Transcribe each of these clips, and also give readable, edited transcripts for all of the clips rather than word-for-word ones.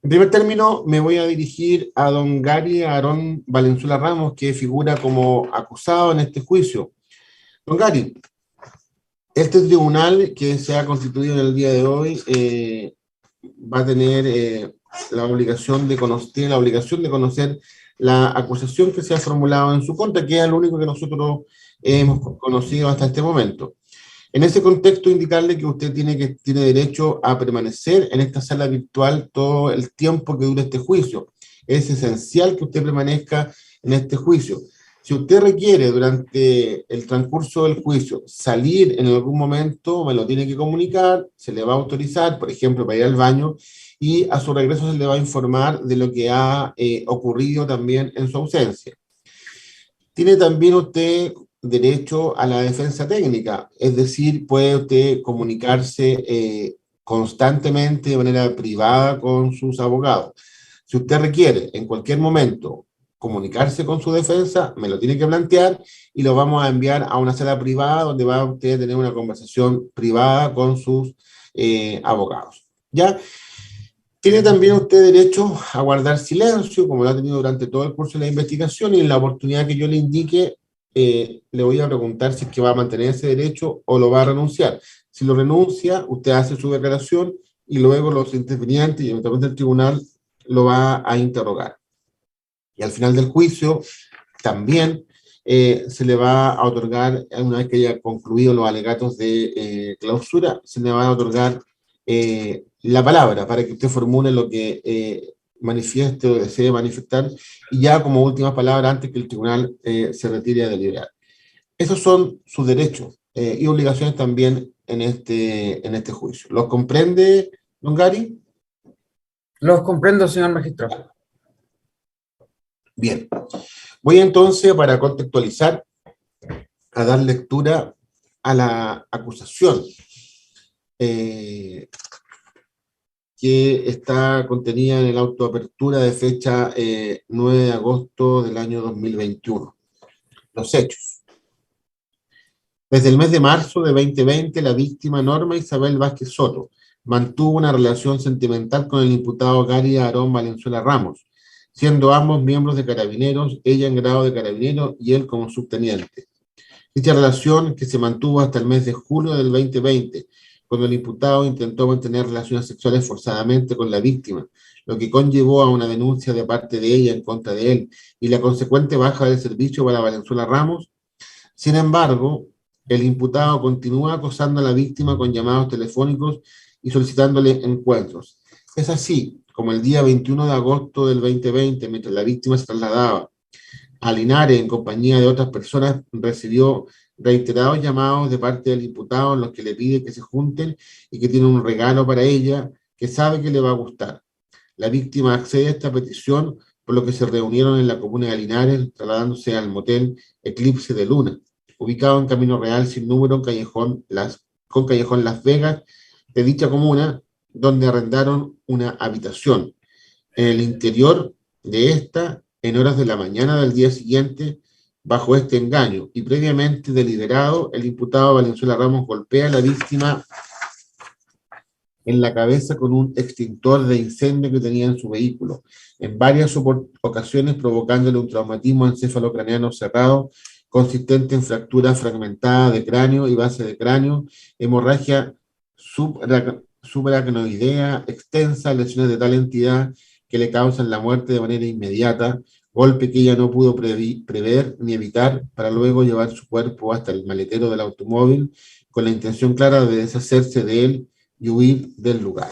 En primer término, me voy a dirigir a don Gary Aarón Valenzuela Ramos, que figura como acusado en este juicio. Don Gary, este tribunal que se ha constituido en el día de hoy va a tener la obligación de conocer, tiene la obligación de conocer la acusación que se ha formulado en su contra, que es lo único que nosotros hemos conocido hasta este momento. En ese contexto, indicarle que usted tiene derecho a permanecer en esta sala virtual todo el tiempo que dure este juicio. Es esencial que usted permanezca en este juicio. Si usted requiere durante el transcurso del juicio salir en algún momento, me lo tiene que comunicar, se le va a autorizar, por ejemplo, para ir al baño, y a su regreso se le va a informar de lo que ha ocurrido también en su ausencia. Tiene también usted derecho a la defensa técnica, es decir, puede usted comunicarse constantemente de manera privada con sus abogados. Si usted requiere en cualquier momento comunicarse con su defensa, me lo tiene que plantear y lo vamos a enviar a una sala privada donde va usted a tener una conversación privada con sus abogados. ¿Ya? Tiene también usted derecho a guardar silencio, como lo ha tenido durante todo el curso de la investigación, y en la oportunidad que yo le indique, le voy a preguntar si es que va a mantener ese derecho o lo va a renunciar. Si lo renuncia, usted hace su declaración y luego los intervinientes y eventualmente el tribunal lo va a interrogar. Y al final del juicio, también se le va a otorgar, una vez que haya concluido los alegatos de clausura, se le va a otorgar la palabra para que usted formule lo que manifieste o desee manifestar, y ya como últimas palabras antes que el tribunal se retire a deliberar. Esos son sus derechos y obligaciones también en este juicio. ¿Los comprende, don Gary? Los comprendo, señor magistrado. Bien. Voy entonces, para contextualizar, a dar lectura a la acusación que está contenida en el auto de apertura de fecha 9 de agosto del año 2021. Los hechos. Desde el mes de marzo de 2020, la víctima Norma Isabel Vázquez Soto mantuvo una relación sentimental con el imputado Gary Aarón Valenzuela Ramos, siendo ambos miembros de Carabineros, ella en grado de carabinero y él como subteniente. Dicha relación, que se mantuvo hasta el mes de julio del 2020, cuando el imputado intentó mantener relaciones sexuales forzadamente con la víctima, lo que conllevó a una denuncia de parte de ella en contra de él y la consecuente baja del servicio para Valenzuela Ramos. Sin embargo, el imputado continúa acosando a la víctima con llamados telefónicos y solicitándole encuentros. Es así como el día 21 de agosto del 2020, mientras la víctima se trasladaba a Linares en compañía de otras personas, recibió reiterados llamados de parte del imputado en los que le pide que se junten y que tiene un regalo para ella que sabe que le va a gustar. La víctima accede a esta petición, por lo que se reunieron en la comuna de Linares, trasladándose al motel Eclipse de Luna, ubicado en Camino Real sin número, con Callejón Las Vegas de dicha comuna, donde arrendaron una habitación. En el interior de esta, en horas de la mañana del día siguiente, bajo este engaño y previamente deliberado, el imputado Valenzuela Ramos golpea a la víctima en la cabeza con un extintor de incendio que tenía en su vehículo, en varias ocasiones provocándole un traumatismo encefalocraneano cerrado, consistente en fractura fragmentada de cráneo y base de cráneo, hemorragia subaracnoidea extensa, lesiones de tal entidad que le causan la muerte de manera inmediata, golpe que ella no pudo prever ni evitar, para luego llevar su cuerpo hasta el maletero del automóvil con la intención clara de deshacerse de él y huir del lugar.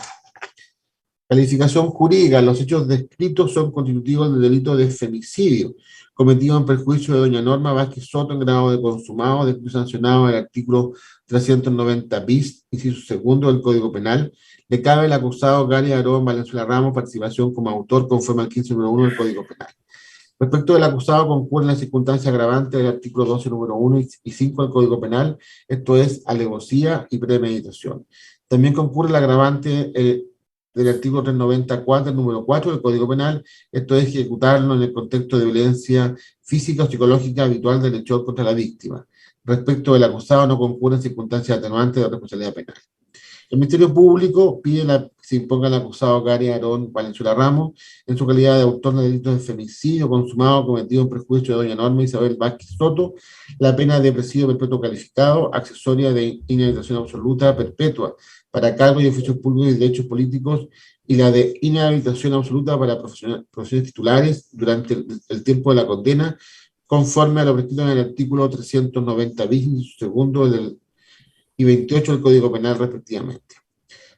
Calificación jurídica. Los hechos descritos son constitutivos del delito de femicidio, cometido en perjuicio de doña Norma Vázquez Soto en grado de consumado, después sancionado en el artículo 390 bis, inciso segundo del Código Penal. Le cabe al acusado Gary Aarón Valenzuela Ramos participación como autor conforme al 15 número 1 del Código Penal. Respecto del acusado, concurren las circunstancias agravantes del artículo 12 número 1 y 5 del Código Penal, esto es alevosía y premeditación. También concurre el agravante del artículo 394, número 4 del Código Penal, esto es ejecutarlo en el contexto de violencia física o psicológica habitual del hecho contra la víctima. Respecto del acusado, no concurren circunstancias atenuantes de responsabilidad penal. El Ministerio Público pide que se imponga al acusado Gary Aarón Valenzuela Ramos en su calidad de autor de delitos de femicidio consumado cometido en perjuicio de doña Norma Isabel Vázquez Soto, la pena de presidio perpetuo calificado, accesoria de inhabilitación absoluta perpetua para cargos y oficios públicos y derechos políticos, y la de inhabilitación absoluta para profesiones titulares durante el tiempo de la condena, conforme a lo prescrito en el artículo 390 bis, segundo y 28 del Código Penal, respectivamente.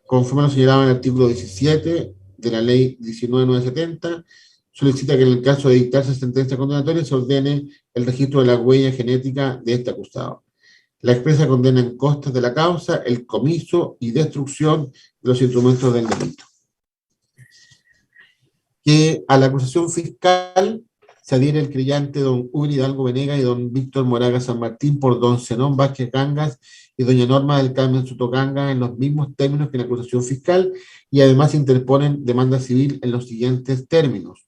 Conforme lo señalaba en el artículo 17 de la Ley 19.970, solicita que en el caso de dictarse sentencia condenatoria se ordene el registro de la huella genética de este acusado. La expresa condena en costas de la causa el comiso y destrucción de los instrumentos del delito. Que a la acusación fiscal se adhiere el creyente don Hugo Hidalgo Venegas y don Víctor Moraga San Martín por don Zenón Vázquez Gangas y doña Norma del Carmen Soto Gangas en los mismos términos que la acusación fiscal, y además interponen demanda civil en los siguientes términos.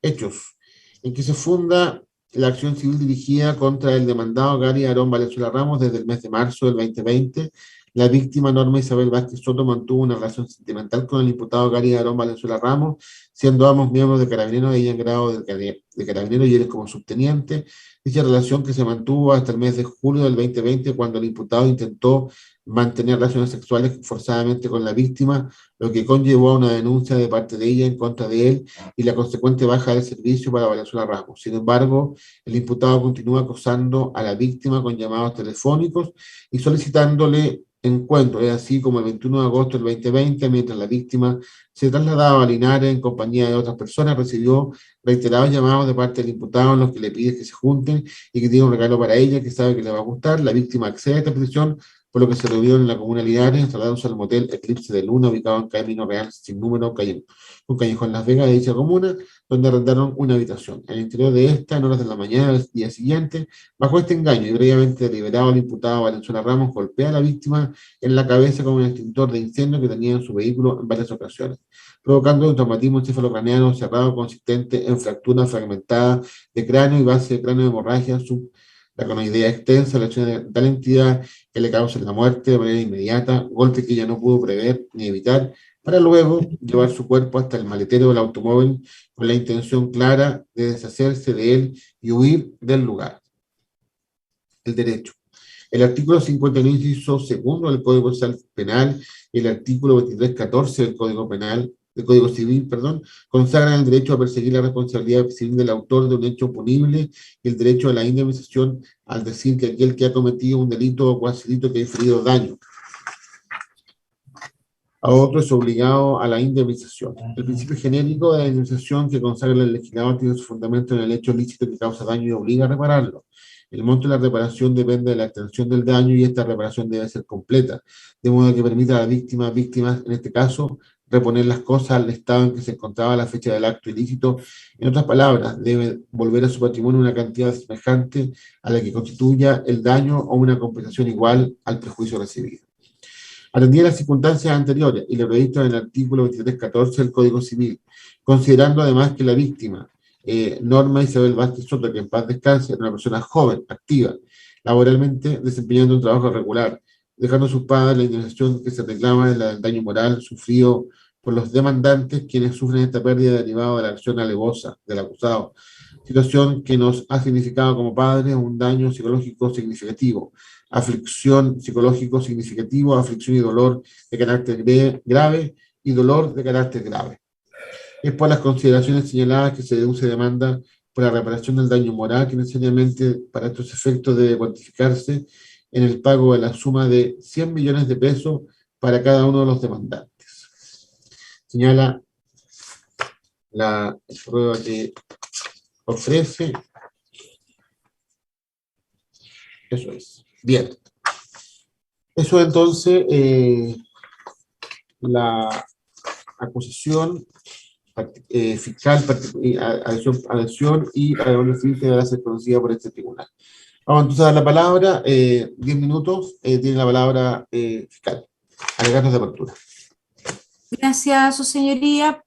Hechos: en que se funda la acción civil dirigida contra el demandado Gary Aarón Valenzuela Ramos desde el mes de marzo del 2020. La víctima Norma Isabel Vázquez Soto mantuvo una relación sentimental con el imputado Gary Aarón Valenzuela Ramos, siendo ambos miembros de Carabineros, ella en grado de Carabinero y él como subteniente. Dicha relación que se mantuvo hasta el mes de julio del 2020, cuando el imputado intentó mantener relaciones sexuales forzadamente con la víctima, lo que conllevó a una denuncia de parte de ella en contra de él y la consecuente baja del servicio para Valenzuela Ramos. Sin embargo, el imputado continúa acosando a la víctima con llamados telefónicos y solicitándole encuentros. Es así como el 21 de agosto del 2020, mientras la víctima se trasladaba a Linares en compañía de otras personas, recibió reiterados llamados de parte del imputado en los que le pide que se junten y que tiene un regalo para ella que sabe que le va a gustar. La víctima accede a esta petición, por lo que se reunió en la comuna de Linares, trasladándose al motel Eclipse de Luna, ubicado en Camino Real sin número, un callejón Las Vegas de dicha comuna, donde arrendaron una habitación. En el interior de esta, en horas de la mañana del día siguiente, bajo este engaño y previamente deliberado, el imputado Valenzuela Ramos golpea a la víctima en la cabeza con un extintor de incendio que tenía en su vehículo en varias ocasiones, provocando un traumatismo encefalocraneano cerrado consistente en fractura fragmentada de cráneo y base de cráneo de hemorragia la conoidea extensa, lesiones de tal entidad que le causa la muerte de manera inmediata, golpe que ella no pudo prever ni evitar, para luego llevar su cuerpo hasta el maletero del automóvil con la intención clara de deshacerse de él y huir del lugar. El derecho. El artículo 59, inciso segundo del Código Penal y el artículo 2314 del Código Civil, consagran el derecho a perseguir la responsabilidad civil del autor de un hecho punible y el derecho a la indemnización, al decir que aquel que ha cometido un delito o cuasi delito que ha inferido daño a otro es obligado a la indemnización. El principio genérico de la indemnización que consagra el legislador tiene su fundamento en el hecho lícito que causa daño y obliga a repararlo. El monto de la reparación depende de la extensión del daño y esta reparación debe ser completa, de modo que permita a la víctimas, en este caso, reponer las cosas al estado en que se encontraba a la fecha del acto ilícito. En otras palabras, debe volver a su patrimonio una cantidad semejante a la que constituya el daño o una compensación igual al perjuicio recibido. Atendía las circunstancias anteriores y lo previsto en el artículo 2314 del Código Civil, considerando además que la víctima, Norma Isabel Vázquez Soto, que en paz descanse, era una persona joven, activa, laboralmente desempeñando un trabajo regular, dejando a sus padres la indemnización que se reclama en el daño moral sufrido por los demandantes, quienes sufren esta pérdida derivada de la acción alevosa del acusado, situación que nos ha significado como padres un daño psicológico significativo, aflicción psicológico significativo, aflicción y dolor de carácter grave y dolor de carácter grave. Es por las consideraciones señaladas que se deduce demanda por la reparación del daño moral, que necesariamente para estos efectos debe cuantificarse en el pago de la suma de 100 millones de pesos para cada uno de los demandantes. Señala la prueba que ofrece. Eso es. Bien. Eso entonces, la acusación fiscal, adhesión y adhesión civil que deberá ser conocida por este tribunal. Vamos entonces a dar la palabra, 10 minutos, tiene la palabra fiscal. Alegatos de apertura. Gracias, su señoría.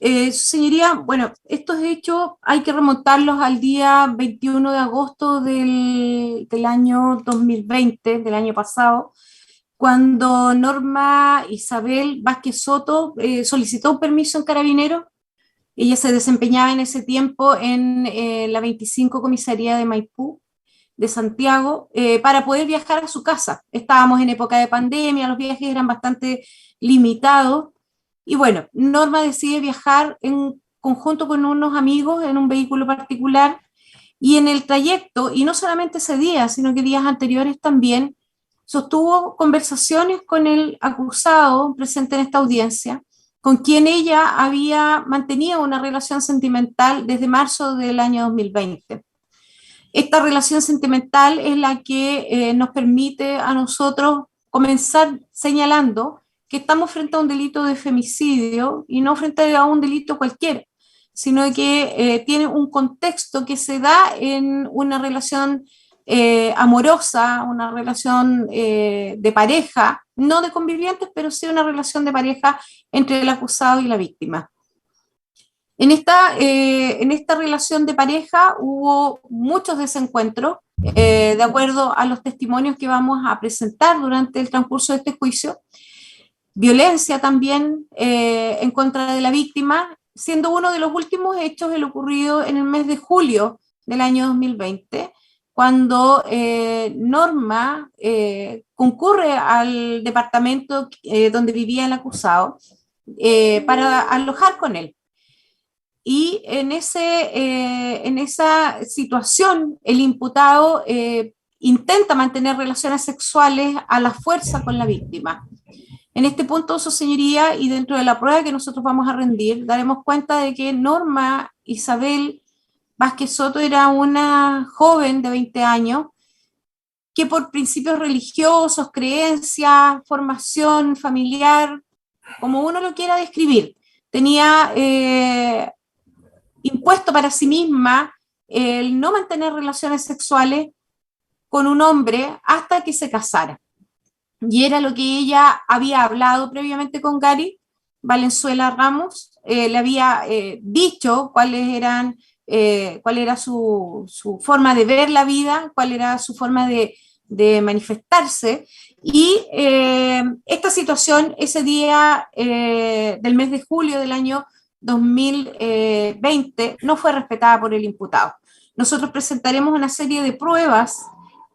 Su señoría, bueno, estos hechos hay que remontarlos al día 21 de agosto del año 2020, del año pasado, cuando Norma Isabel Vázquez Soto solicitó un permiso en Carabineros. Ella se desempeñaba en ese tiempo en la 25 Comisaría de Maipú, de Santiago, para poder viajar a su casa. Estábamos en época de pandemia, los viajes eran bastante limitados, y bueno, Norma decide viajar en conjunto con unos amigos en un vehículo particular, y en el trayecto, y no solamente ese día, sino que días anteriores también, sostuvo conversaciones con el acusado presente en esta audiencia, con quien ella había mantenido una relación sentimental desde marzo del año 2020. Esta relación sentimental es la que nos permite a nosotros comenzar señalando que estamos frente a un delito de femicidio y no frente a un delito cualquiera, sino que tiene un contexto que se da en una relación amorosa, una relación de pareja, no de convivientes, pero sí una relación de pareja entre el acusado y la víctima. En esta relación de pareja hubo muchos desencuentros, de acuerdo a los testimonios que vamos a presentar durante el transcurso de este juicio, violencia también en contra de la víctima, siendo uno de los últimos hechos el ocurrido en el mes de julio del año 2020, cuando Norma concurre al departamento donde vivía el acusado para alojar con él. Y en esa situación el imputado intenta mantener relaciones sexuales a la fuerza con la víctima. En este punto, su señoría, y dentro de la prueba que nosotros vamos a rendir, daremos cuenta de que Norma Isabel Vázquez Soto era una joven de 20 años que por principios religiosos, creencias, formación familiar, como uno lo quiera describir, tenía impuesto para sí misma el no mantener relaciones sexuales con un hombre hasta que se casara. Y era lo que ella había hablado previamente con Gary Valenzuela Ramos, le había dicho cuál era su forma de ver la vida, cuál era su forma de manifestarse, y esta situación ese día del mes de julio del año 2020 no fue respetada por el imputado. Nosotros presentaremos una serie de pruebas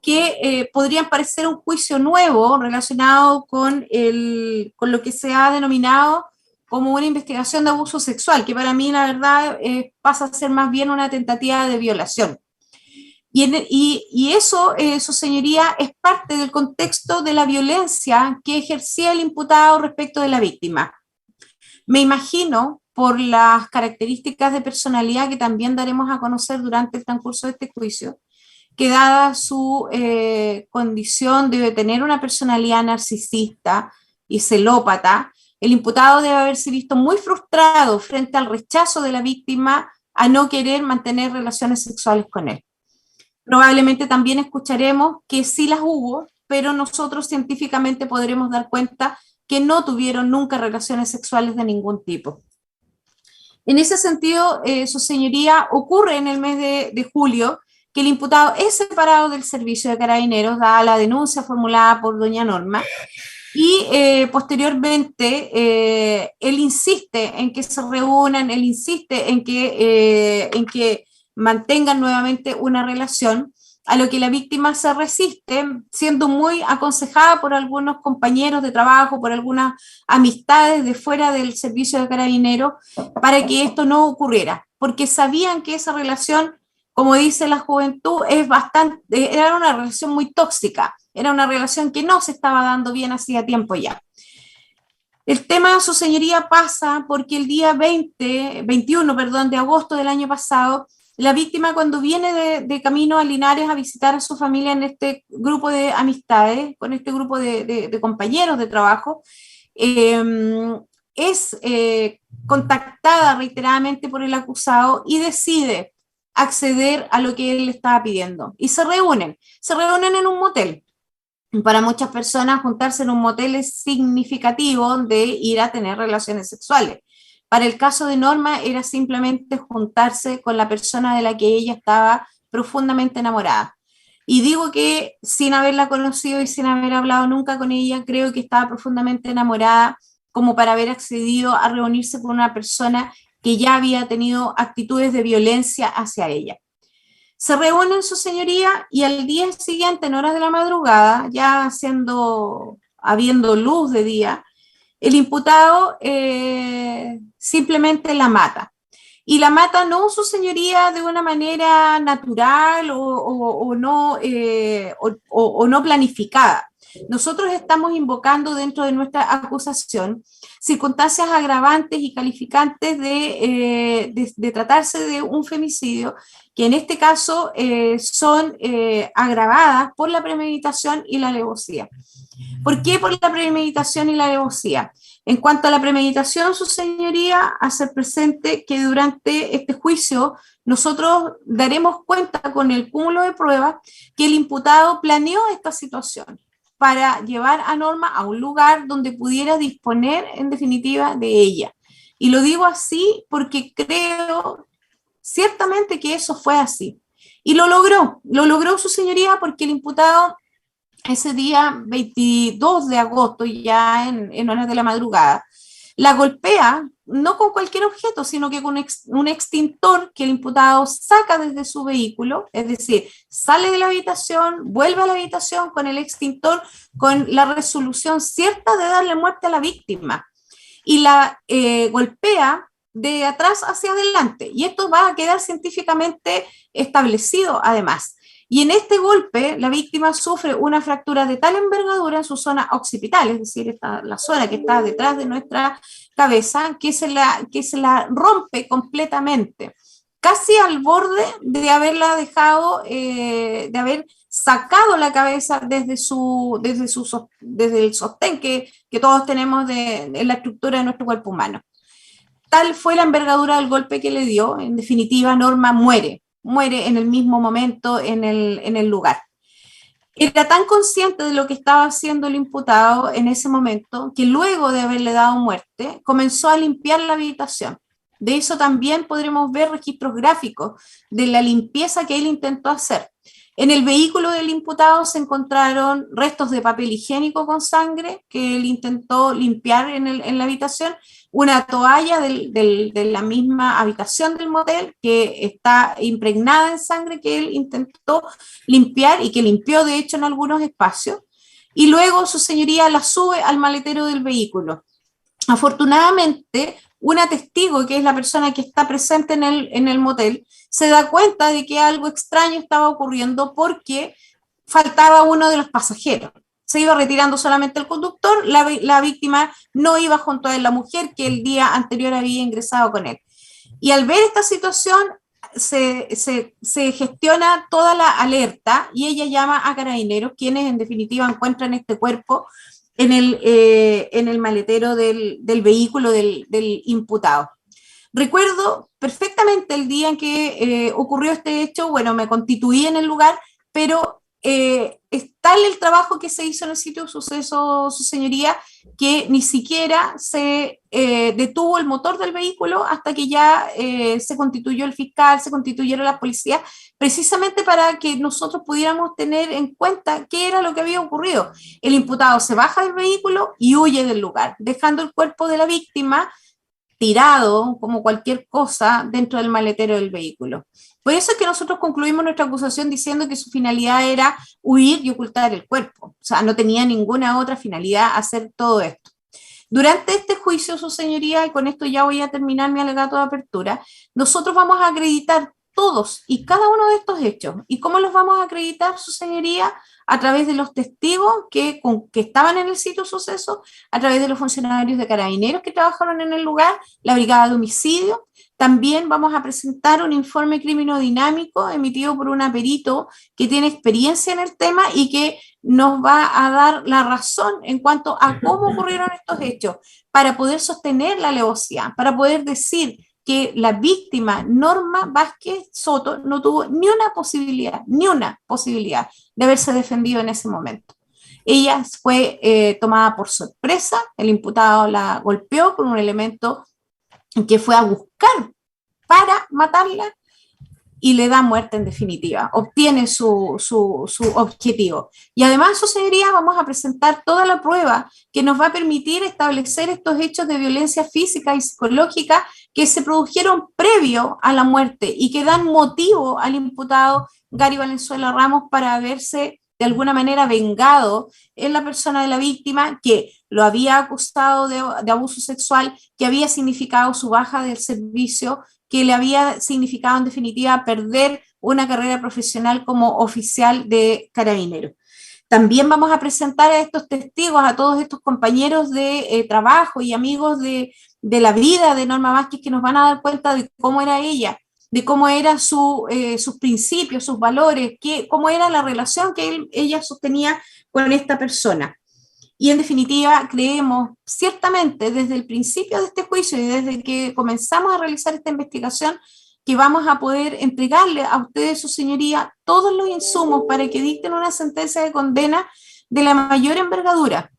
que podrían parecer un juicio nuevo relacionado con lo que se ha denominado como una investigación de abuso sexual, que para mí la verdad pasa a ser más bien una tentativa de violación. Y eso, su señoría, es parte del contexto de la violencia que ejercía el imputado respecto de la víctima. Me imagino, por las características de personalidad que también daremos a conocer durante el transcurso de este juicio, que dada su condición de tener una personalidad narcisista y celópata, el imputado debe haberse visto muy frustrado frente al rechazo de la víctima a no querer mantener relaciones sexuales con él. Probablemente también escucharemos que sí las hubo, pero nosotros científicamente podremos dar cuenta que no tuvieron nunca relaciones sexuales de ningún tipo. En ese sentido, su señoría, ocurre en el mes de julio que el imputado es separado del servicio de Carabineros, dada la denuncia formulada por doña Norma, y posteriormente él insiste en que se reúnan, él insiste en que mantengan nuevamente una relación, a lo que la víctima se resiste, siendo muy aconsejada por algunos compañeros de trabajo, por algunas amistades de fuera del servicio de Carabineros, para que esto no ocurriera, porque sabían que esa relación, como dice la juventud, era una relación muy tóxica, era una relación que no se estaba dando bien hacía tiempo ya. El tema, su señoría, pasa porque el día 21 de agosto del año pasado, la víctima, cuando viene de camino a Linares a visitar a su familia en este grupo de amistades, con este grupo de compañeros de trabajo, es contactada reiteradamente por el acusado y decide acceder a lo que él le estaba pidiendo. Y se reúnen en un motel. Para muchas personas, juntarse en un motel es significativo de ir a tener relaciones sexuales. Para el caso de Norma era simplemente juntarse con la persona de la que ella estaba profundamente enamorada. Y digo que sin haberla conocido y sin haber hablado nunca con ella, creo que estaba profundamente enamorada como para haber accedido a reunirse con una persona que ya había tenido actitudes de violencia hacia ella. Se reúnen su señoría y al día siguiente, en horas de la madrugada, ya habiendo luz de día, el imputado simplemente la mata. Y la mata no su señoría de una manera natural o no planificada. Nosotros estamos invocando dentro de nuestra acusación circunstancias agravantes y calificantes de tratarse de un femicidio, que en este caso son agravadas por la premeditación y la alevosía. ¿Por qué por la premeditación y la alevosía? En cuanto a la premeditación, su señoría, hacer presente que durante este juicio nosotros daremos cuenta con el cúmulo de pruebas que el imputado planeó esta situación para llevar a Norma a un lugar donde pudiera disponer en definitiva de ella. Y lo digo así porque creo ciertamente que eso fue así. Y lo logró su señoría porque el imputado ese día 22 de agosto, ya en horas de la madrugada, la golpea no con cualquier objeto, sino que con un extintor que el imputado saca desde su vehículo, es decir, sale de la habitación, vuelve a la habitación con el extintor, con la resolución cierta de darle muerte a la víctima, y la golpea de atrás hacia adelante, y esto va a quedar científicamente establecido además. Y en este golpe, la víctima sufre una fractura de tal envergadura en su zona occipital, es decir, la zona que está detrás de nuestra cabeza, que se la rompe completamente, casi al borde de haberla dejado, de haber sacado la cabeza desde el sostén que todos tenemos en la estructura de nuestro cuerpo humano. Tal fue la envergadura del golpe que le dio. En definitiva, Norma muere en el mismo momento en el lugar. Era tan consciente de lo que estaba haciendo el imputado en ese momento que luego de haberle dado muerte comenzó a limpiar la habitación. De eso también podremos ver registros gráficos de la limpieza que él intentó hacer. En el vehículo del imputado se encontraron restos de papel higiénico con sangre que él intentó limpiar en la habitación, una toalla de la misma habitación del motel que está impregnada en sangre que él intentó limpiar y que limpió de hecho en algunos espacios, y luego su señoría la sube al maletero del vehículo. Afortunadamente, una testigo, que es la persona que está presente en el motel, se da cuenta de que algo extraño estaba ocurriendo porque faltaba uno de los pasajeros. Se iba retirando solamente el conductor, la víctima no iba junto a él, la mujer que el día anterior había ingresado con él. Y al ver esta situación, se gestiona toda la alerta y ella llama a carabineros, quienes en definitiva encuentran este cuerpo en el maletero del vehículo del imputado. Recuerdo perfectamente el día en que ocurrió este hecho. Bueno, me constituí en el lugar, pero es tal el trabajo que se hizo en el sitio de suceso, su señoría, que ni siquiera se detuvo el motor del vehículo hasta que ya se constituyó el fiscal, se constituyeron las policías, precisamente para que nosotros pudiéramos tener en cuenta qué era lo que había ocurrido. El imputado se baja del vehículo y huye del lugar, dejando el cuerpo de la víctima tirado como cualquier cosa dentro del maletero del vehículo. Por eso es que nosotros concluimos nuestra acusación diciendo que su finalidad era huir y ocultar el cuerpo. O sea, no tenía ninguna otra finalidad hacer todo esto. Durante este juicio, su señoría, y con esto ya voy a terminar mi alegato de apertura, nosotros vamos a acreditar todos y cada uno de estos hechos. ¿Y cómo los vamos a acreditar, su señoría? A través de los testigos que estaban en el sitio de suceso, a través de los funcionarios de carabineros que trabajaron en el lugar, la brigada de homicidio. También vamos a presentar un informe criminodinámico emitido por un perito que tiene experiencia en el tema y que nos va a dar la razón en cuanto a cómo ocurrieron estos hechos, para poder sostener la alevosía, para poder decir que la víctima Norma Vázquez Soto no tuvo ni una posibilidad de haberse defendido en ese momento. Ella fue tomada por sorpresa, el imputado la golpeó con un elemento que fue a buscar para matarla, y le da muerte en definitiva, obtiene su objetivo. Y además, su señoría, vamos a presentar toda la prueba que nos va a permitir establecer estos hechos de violencia física y psicológica que se produjeron previo a la muerte y que dan motivo al imputado Gary Valenzuela Ramos para haberse de alguna manera vengado en la persona de la víctima, que lo había acusado de abuso sexual, que había significado su baja del servicio, que le había significado en definitiva perder una carrera profesional como oficial de Carabineros. También vamos a presentar a estos testigos, a todos estos compañeros de trabajo y amigos de la vida de Norma Vázquez, que nos van a dar cuenta de cómo era ella, de cómo eran sus principios, sus valores, cómo era la relación que ella sostenía con esta persona. Y en definitiva, creemos ciertamente desde el principio de este juicio y desde que comenzamos a realizar esta investigación, que vamos a poder entregarle a ustedes, su señoría, todos los insumos para que dicten una sentencia de condena de la mayor envergadura.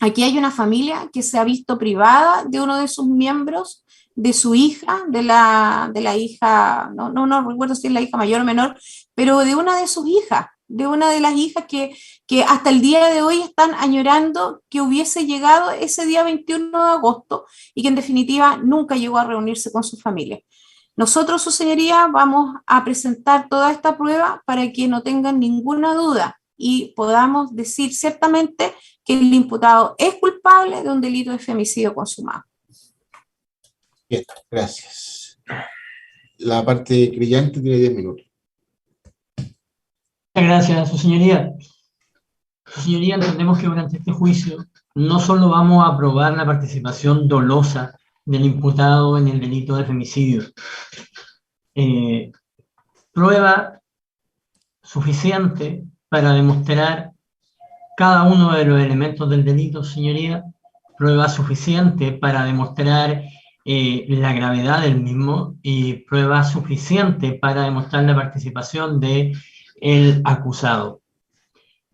Aquí hay una familia que se ha visto privada de uno de sus miembros, de su hija, de la hija, no recuerdo si es la hija mayor o menor, pero de una de sus hijas, de una de las hijas que hasta el día de hoy están añorando que hubiese llegado ese día 21 de agosto y que en definitiva nunca llegó a reunirse con su familia. Nosotros, su señoría, vamos a presentar toda esta prueba para que no tengan ninguna duda y podamos decir ciertamente que el imputado es culpable de un delito de femicidio consumado. Bien, gracias. La parte creyente tiene 10 minutos. Muchas gracias, su señoría. Su señoría, entendemos que durante este juicio no solo vamos a aprobar la participación dolosa del imputado en el delito de femicidio, prueba suficiente para demostrar cada uno de los elementos del delito, señoría, prueba suficiente para demostrar la gravedad del mismo y prueba suficiente para demostrar la participación del acusado.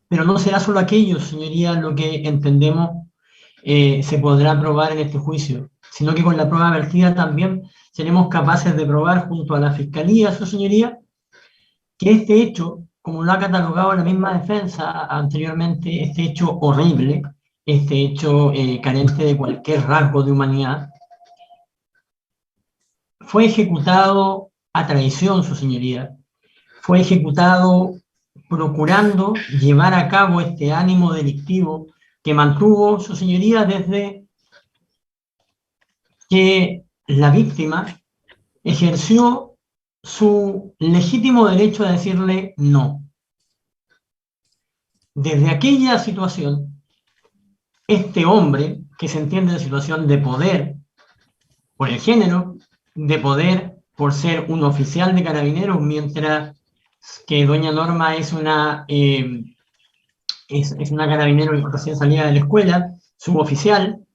Pero no será solo aquello, señoría, lo que entendemos se podrá probar en este juicio, sino que con la prueba vertida también seremos capaces de probar junto a la Fiscalía, su señoría, que este hecho, como lo ha catalogado la misma defensa anteriormente, este hecho horrible, este hecho carente de cualquier rasgo de humanidad, fue ejecutado a traición, su señoría, fue ejecutado procurando llevar a cabo este ánimo delictivo que mantuvo su señoría desde que la víctima ejerció su legítimo derecho a decirle no. Desde aquella situación, este hombre, que se entiende en situación de poder por el género, de poder por ser un oficial de Carabineros, mientras que doña Norma es una carabinero recién salida de la escuela, suboficial,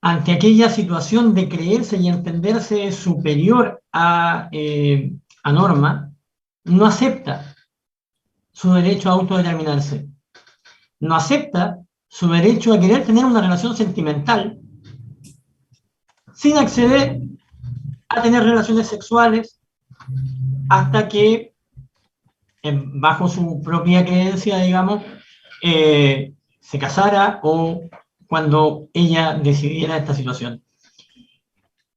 ante aquella situación de creerse y entenderse superior a Norma, no acepta su derecho a autodeterminarse, no acepta su derecho a querer tener una relación sentimental sin acceder a tener relaciones sexuales hasta que, bajo su propia creencia, digamos, se casara o cuando ella decidiera esta situación.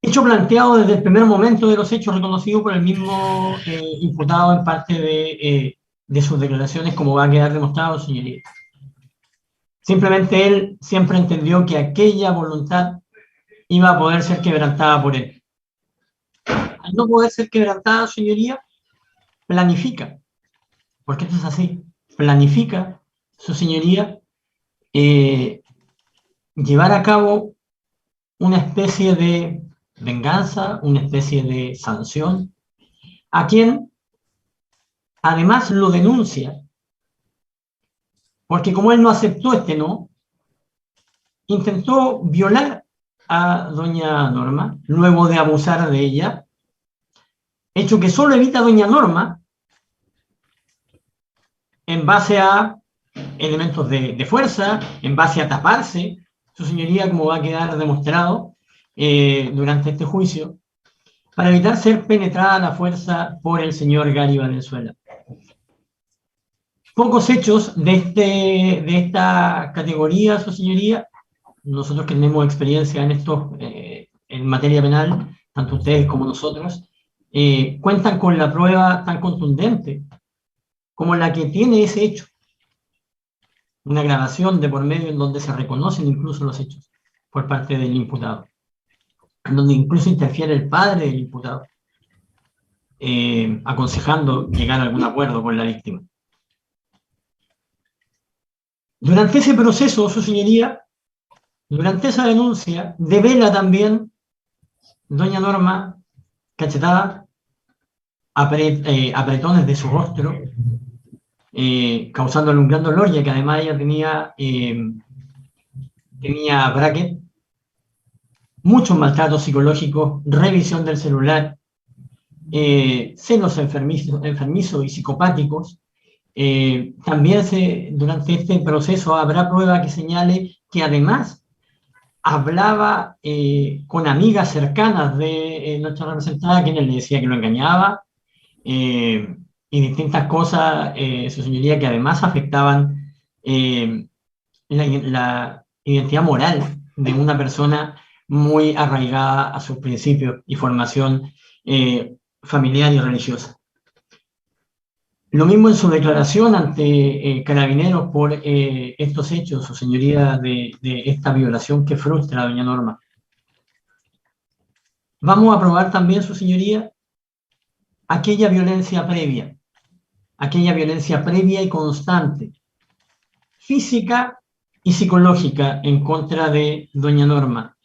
Hecho planteado desde el primer momento de los hechos, reconocido por el mismo imputado en parte de sus declaraciones, como va a quedar demostrado, señoría. Simplemente él siempre entendió que aquella voluntad iba a poder ser quebrantada por él. Al no poder ser quebrantada, señoría, planifica, porque esto es así, planifica, su señoría, llevar a cabo una especie de venganza, una especie de sanción, a quien además lo denuncia, porque como él no aceptó este no, intentó violar a doña Norma, luego de abusar de ella, hecho que solo evita doña Norma en base a elementos de fuerza, en base a taparse, su señoría, como va a quedar demostrado durante este juicio, para evitar ser penetrada a la fuerza por el señor Gary Valenzuela. Pocos hechos de esta categoría, su señoría. Nosotros que tenemos experiencia en esto, en materia penal, tanto ustedes como nosotros, cuentan con la prueba tan contundente como la que tiene ese hecho. Una grabación de por medio en donde se reconocen incluso los hechos por parte del imputado, en donde incluso interfiere el padre del imputado, aconsejando llegar a algún acuerdo con la víctima. Durante ese proceso, su señoría, durante esa denuncia, devela también doña Norma cachetada, apretones de su rostro, causándole un gran dolor, ya que además ella tenía bracket, muchos maltratos psicológicos, revisión del celular, celos enfermizos y psicopáticos. También durante este proceso habrá prueba que señale que además hablaba con amigas cercanas de nuestra representada, quienes le decía que lo engañaba, y distintas cosas, su señoría, que además afectaban la identidad moral de una persona muy arraigada a sus principios y formación familiar y religiosa. Lo mismo en su declaración ante Carabineros por estos hechos, su señoría, de esta violación que frustra a doña Norma. Vamos a probar también, su señoría, aquella violencia previa y constante, física y psicológica en contra de doña Norma,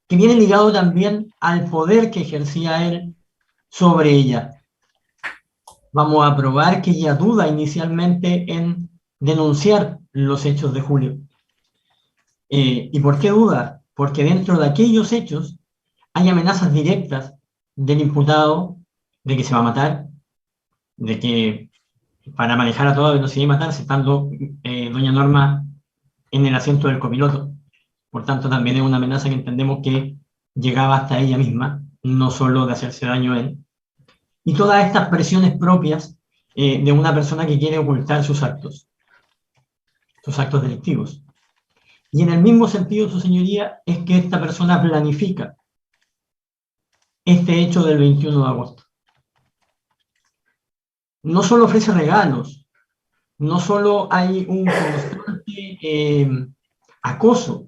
que viene ligado también al poder que ejercía él sobre ella. Vamos a probar que ella duda inicialmente en denunciar los hechos de Julio. ¿Y por qué duda? Porque dentro de aquellos hechos hay amenazas directas del imputado de que se va a matar, de que para manejar a toda velocidad y matarse, estando doña Norma en el asiento del copiloto. Por tanto, también es una amenaza que entendemos que llegaba hasta ella misma, no solo de hacerse daño a él. Y todas estas presiones propias de una persona que quiere ocultar sus actos delictivos. Y en el mismo sentido, su señoría, es que esta persona planifica este hecho del 21 de agosto. No solo ofrece regalos, no solo hay un constante acoso,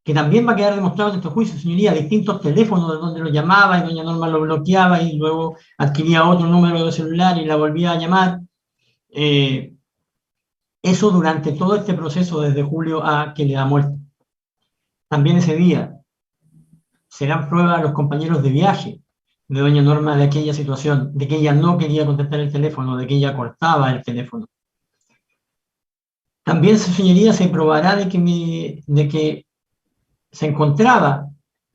que también va a quedar demostrado en estos juicios, señoría, distintos teléfonos de donde lo llamaba y doña Norma lo bloqueaba y luego adquiría otro número de celular y la volvía a llamar. Eso durante todo este proceso, desde julio a que le da muerte. También ese día serán pruebas los compañeros de viaje de doña Norma de aquella situación, de que ella no quería contestar el teléfono, de que ella cortaba el teléfono. También, su señoría, se probará de que se encontraba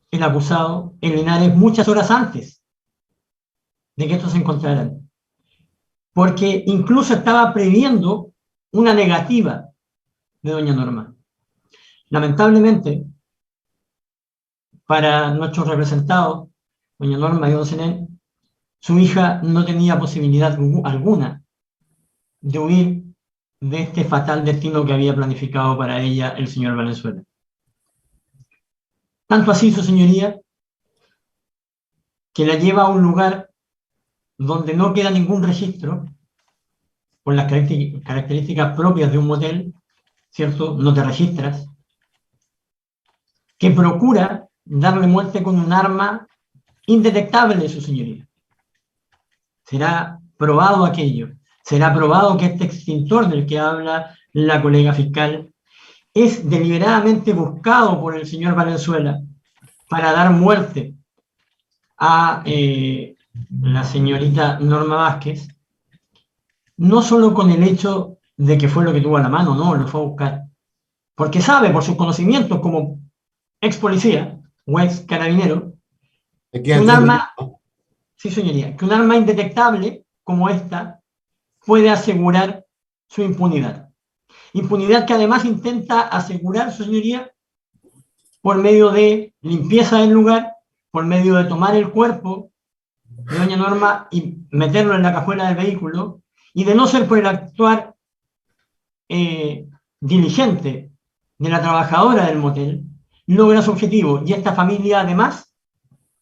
el acusado en Linares muchas horas antes de que estos se encontraran, porque incluso estaba previendo una negativa de doña Norma. Lamentablemente, para nuestros representados, doña Norma y don Zenén, su hija no tenía posibilidad alguna de huir de este fatal destino que había planificado para ella el señor Valenzuela. Tanto así, su señoría, que la lleva a un lugar donde no queda ningún registro, con las características propias de un motel, ¿cierto? No te registras, que procura darle muerte con un arma indetectable, su señoría. Será probado aquello, será probado que este extintor del que habla la colega fiscal es deliberadamente buscado por el señor Valenzuela para dar muerte a la señorita Norma Vázquez, no solo con el hecho de que fue lo que tuvo a la mano, no, lo fue a buscar, porque sabe por sus conocimientos como ex policía o ex carabinero, que un arma, sí señoría, que un arma indetectable como esta puede asegurar su impunidad. Impunidad que además intenta asegurar, su señoría, por medio de limpieza del lugar, por medio de tomar el cuerpo de doña Norma y meterlo en la cajuela del vehículo, y de no ser por el actuar diligente de la trabajadora del motel, logra su objetivo. Y esta familia, además,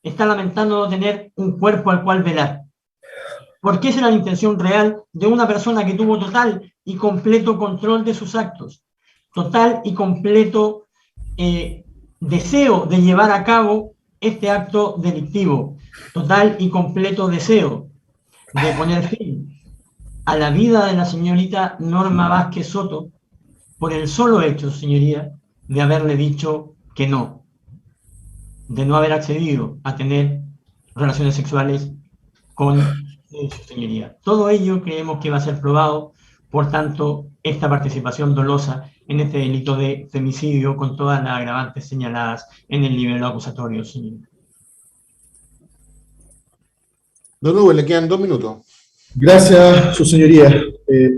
está lamentando no tener un cuerpo al cual velar. Porque esa era la intención real de una persona que tuvo total y completo control de sus actos, total y completo deseo de llevar a cabo este acto delictivo, total y completo deseo de poner fin a la vida de la señorita Norma Vázquez Soto por el solo hecho, señoría, de haberle dicho que no, de no haber accedido a tener relaciones sexuales con su señoría. Todo ello creemos que va a ser probado, por tanto, esta participación dolosa en este delito de femicidio con todas las agravantes señaladas en el nivel acusatorio, señoría. Don Hugo, le quedan 2 minutos. Gracias, su señoría.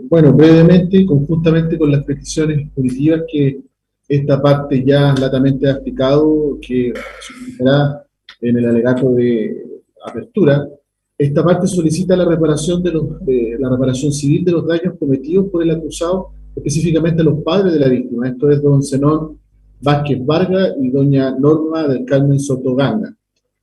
Bueno, brevemente, conjuntamente con las peticiones punitivas que esta parte ya latamente ha explicado, que se utilizará en el alegato de apertura, esta parte solicita la reparación la reparación civil de los daños cometidos por el acusado, específicamente a los padres de la víctima. Esto es don Zenón Vázquez Vargas y doña Norma del Carmen Sotoganga,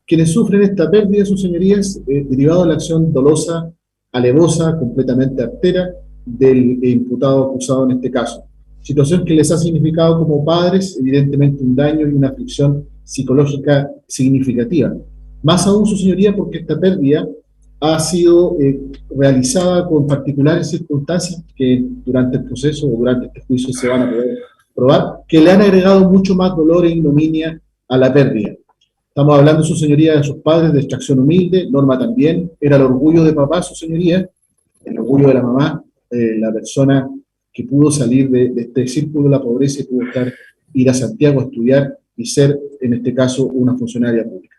quienes sufren esta pérdida, sus señorías, derivado de la acción dolosa, alevosa, completamente artera del imputado acusado en este caso. Situación que les ha significado como padres, evidentemente, un daño y una aflicción psicológica significativa. Más aún, su señoría, porque esta pérdida ha sido realizada con particulares circunstancias que durante el proceso o durante este juicio se van a poder probar, que le han agregado mucho más dolor e ignominia a la pérdida. Estamos hablando, su señoría, de sus padres de extracción humilde. Norma también era el orgullo de papá, su señoría, el orgullo de la mamá, la persona que pudo salir de este círculo de la pobreza y pudo ir a Santiago a estudiar y ser, en este caso, una funcionaria pública.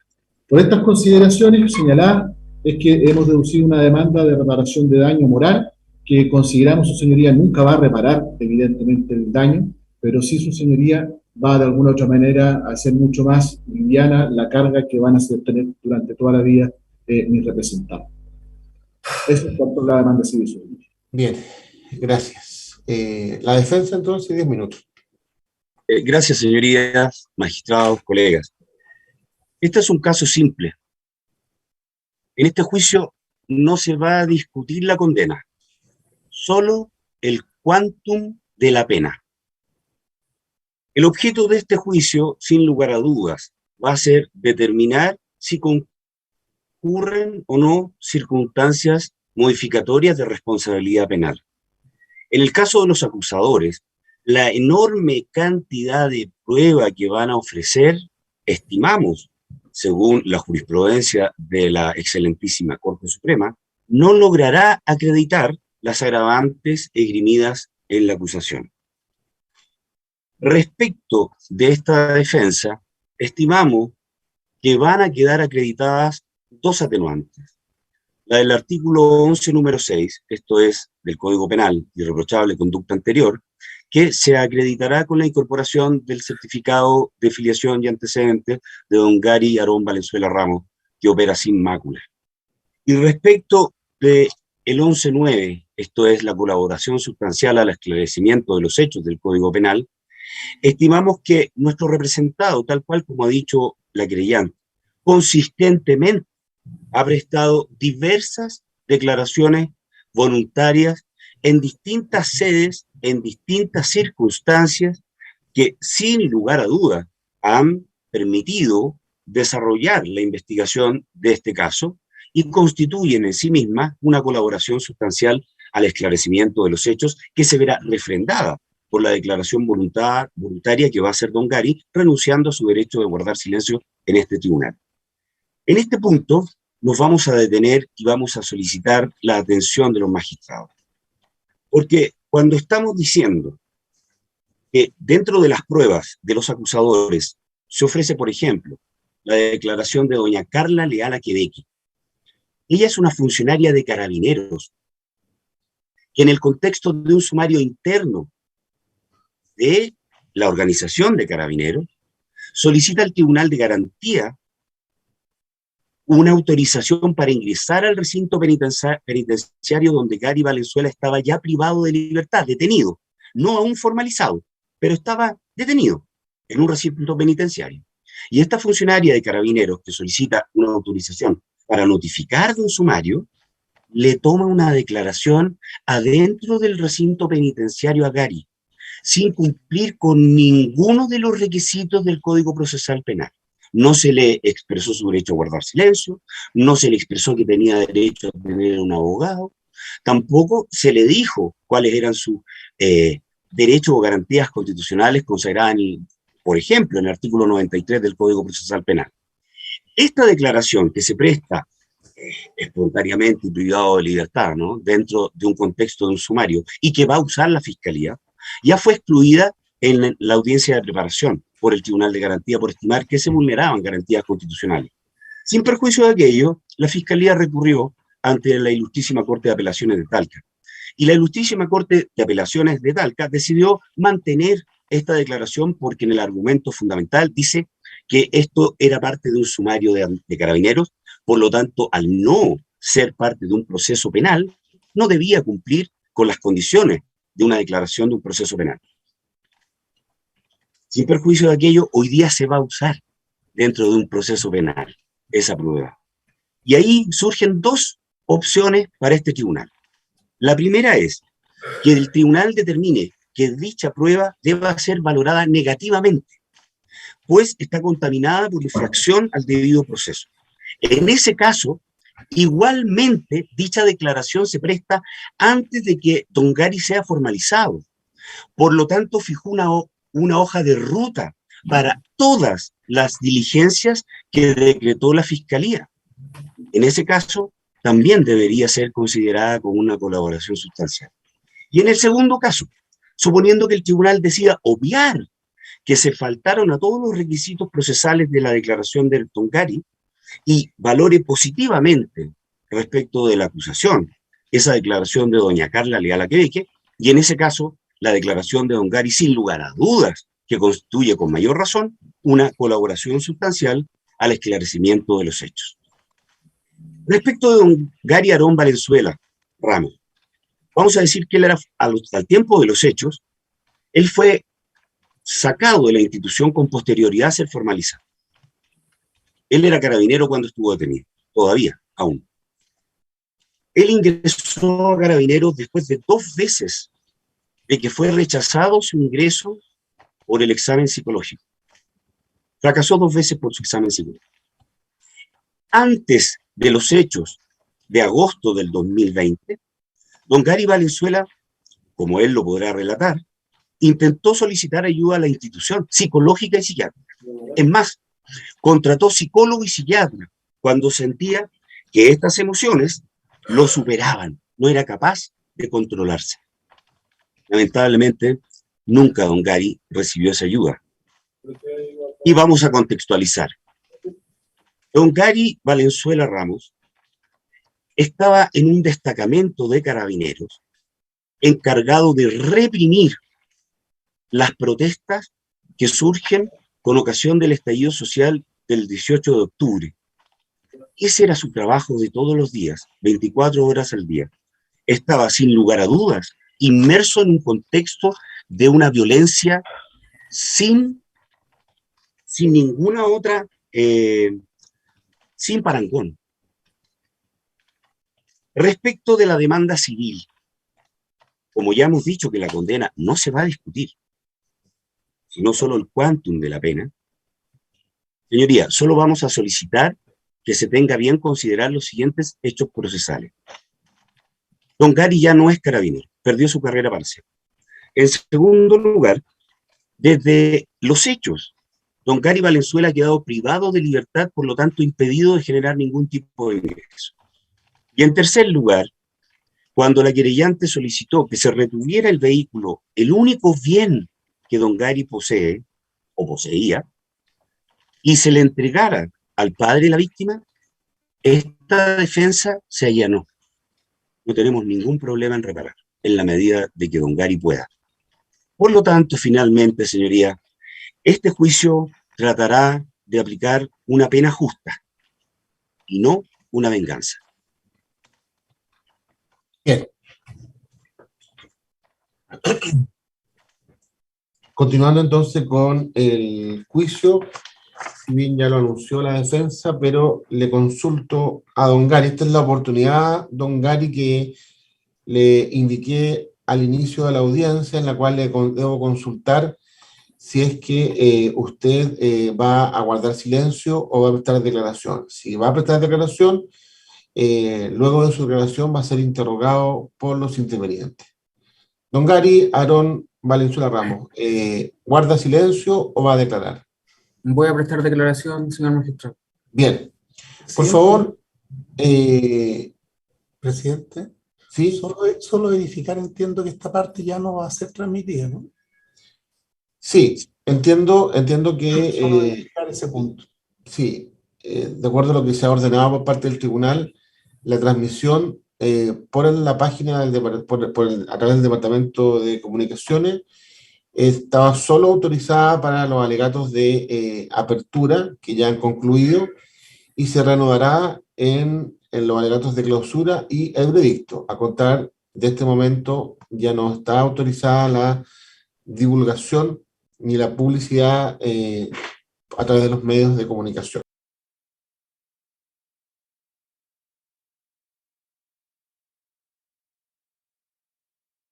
Por estas consideraciones señaladas, es que hemos deducido una demanda de reparación de daño moral, que consideramos, su señoría, nunca va a reparar, evidentemente, el daño, pero sí, su señoría, va de alguna u otra manera a hacer mucho más liviana la carga que van a tener durante toda la vida mis representados. Eso es cuanto a la demanda civil, su señoría. Bien, gracias. La defensa, entonces, 10 minutos. Gracias, señorías, magistrados, colegas. Este es un caso simple. En este juicio no se va a discutir la condena, solo el quantum de la pena. El objeto de este juicio, sin lugar a dudas, va a ser determinar si concurren o no circunstancias modificatorias de responsabilidad penal. En el caso de los acusadores, la enorme cantidad de prueba que van a ofrecer, estimamos, según la jurisprudencia de la excelentísima Corte Suprema, no logrará acreditar las agravantes esgrimidas en la acusación. Respecto de esta defensa, estimamos que van a quedar acreditadas 2 atenuantes. La del artículo 11, número 6, esto es del Código Penal, irreprochable conducta anterior, que se acreditará con la incorporación del certificado de filiación y antecedentes de don Gary Aarón Valenzuela Ramos, que opera sin mácula. Y respecto del 11.9, esto es la colaboración sustancial al esclarecimiento de los hechos del Código Penal, estimamos que nuestro representado, tal cual como ha dicho la querellante, consistentemente ha prestado diversas declaraciones voluntarias en distintas sedes, en distintas circunstancias, que sin lugar a dudas han permitido desarrollar la investigación de este caso y constituyen en sí mismas una colaboración sustancial al esclarecimiento de los hechos, que se verá refrendada por la declaración voluntaria que va a hacer don Gary, renunciando a su derecho de guardar silencio en este tribunal. En este punto nos vamos a detener y vamos a solicitar la atención de los magistrados. Porque cuando estamos diciendo que dentro de las pruebas de los acusadores se ofrece, por ejemplo, la declaración de doña Carla Leal Aquebeque. Ella es una funcionaria de Carabineros, que en el contexto de un sumario interno de la organización de Carabineros, solicita al Tribunal de Garantía una autorización para ingresar al recinto penitenciario donde Gary Valenzuela estaba ya privado de libertad, detenido, no aún formalizado, pero estaba detenido en un recinto penitenciario. Y esta funcionaria de Carabineros que solicita una autorización para notificar de un sumario, le toma una declaración adentro del recinto penitenciario a Gary, sin cumplir con ninguno de los requisitos del Código Procesal Penal. No se le expresó su derecho a guardar silencio, no se le expresó que tenía derecho a tener un abogado, tampoco se le dijo cuáles eran sus derechos o garantías constitucionales consagradas, por ejemplo, en el artículo 93 del Código Procesal Penal. Esta declaración que se presta espontáneamente y privado de libertad, ¿no?, dentro de un contexto de un sumario, y que va a usar la Fiscalía, ya fue excluida en la audiencia de preparación por el Tribunal de Garantía por estimar que se vulneraban garantías constitucionales. Sin perjuicio de aquello, la Fiscalía recurrió ante la Ilustrísima Corte de Apelaciones de Talca. Y la Ilustrísima Corte de Apelaciones de Talca decidió mantener esta declaración porque en el argumento fundamental dice que esto era parte de un sumario de Carabineros, por lo tanto, al no ser parte de un proceso penal, no debía cumplir con las condiciones de una declaración de un proceso penal. Sin perjuicio de aquello, hoy día se va a usar dentro de un proceso penal esa prueba. Y ahí surgen dos opciones para este tribunal. La primera es que el tribunal determine que dicha prueba deba ser valorada negativamente, pues está contaminada por infracción al debido proceso. En ese caso, igualmente, dicha declaración se presta antes de que don Gary sea formalizado. Por lo tanto, fijó una hoja de ruta para todas las diligencias que decretó la Fiscalía. En ese caso, también debería ser considerada como una colaboración sustancial. Y en el segundo caso, suponiendo que el tribunal decida obviar que se faltaron a todos los requisitos procesales de la declaración del don Gary y valore positivamente respecto de la acusación esa declaración de doña Carla Leal Aquebeque, y en ese caso la declaración de don Gary, sin lugar a dudas, que constituye con mayor razón una colaboración sustancial al esclarecimiento de los hechos. Respecto de don Gary Aarón Valenzuela Ramos, vamos a decir que él era, al tiempo de los hechos, él fue sacado de la institución con posterioridad a ser formalizado. Él era carabinero cuando estuvo detenido, todavía, aún. Él ingresó a Carabineros después de 2 veces de que fue rechazado su ingreso por el examen psicológico. Fracasó 2 veces por su examen psicológico. Antes de los hechos de agosto del 2020, don Gary Valenzuela, como él lo podrá relatar, intentó solicitar ayuda a la institución psicológica y psiquiátrica. Es más, contrató psicólogo y psiquiatra cuando sentía que estas emociones lo superaban, no era capaz de controlarse. Lamentablemente, nunca don Gary recibió esa ayuda. Y vamos a contextualizar. Don Gary Valenzuela Ramos estaba en un destacamento de Carabineros encargado de reprimir las protestas que surgen con ocasión del estallido social del 18 de octubre. Ese era su trabajo de todos los días, 24 horas al día. Estaba, sin lugar a dudas, inmerso en un contexto de una violencia sin ninguna otra, sin parangón. Respecto de la demanda civil, como ya hemos dicho que la condena no se va a discutir, sino solo el quantum de la pena, señoría, solo vamos a solicitar que se tenga bien considerar los siguientes hechos procesales. Don Gary ya no es carabinero, perdió su carrera para siempre. En segundo lugar, desde los hechos, don Gary Valenzuela ha quedado privado de libertad, por lo tanto impedido de generar ningún tipo de ingreso. Y en tercer lugar, cuando la querellante solicitó que se retuviera el vehículo, el único bien que don Gary posee, o poseía, y se le entregara al padre de la víctima, esta defensa se allanó. No tenemos ningún problema en reparar, en la medida de que don Gary pueda. Por lo tanto, finalmente, señoría, este juicio tratará de aplicar una pena justa, y no una venganza. Bien. Continuando entonces con el juicio, si bien ya lo anunció la defensa, pero le consulto a don Gary. Esta es la oportunidad, don Gary, que le indiqué al inicio de la audiencia, en la cual debo consultar si es que usted va a guardar silencio o va a prestar declaración. Si va a prestar declaración, luego de su declaración va a ser interrogado por los intervenientes. Don Gary Aarón Valenzuela Ramos, ¿guarda silencio o va a declarar? Voy a prestar declaración, señor magistrado. Bien. Por favor, Presidente, sí. solo verificar, entiendo que esta parte ya no va a ser transmitida, ¿no? Sí, entiendo Solo que verificar ese punto. sí, de acuerdo a lo que se ha ordenado por parte del tribunal, la transmisión por la página a través del Departamento de Comunicaciones estaba solo autorizada para los alegatos de apertura, que ya han concluido, y se reanudará en los alegatos de clausura y el veredicto. A contar de este momento ya no está autorizada la divulgación ni la publicidad a través de los medios de comunicación.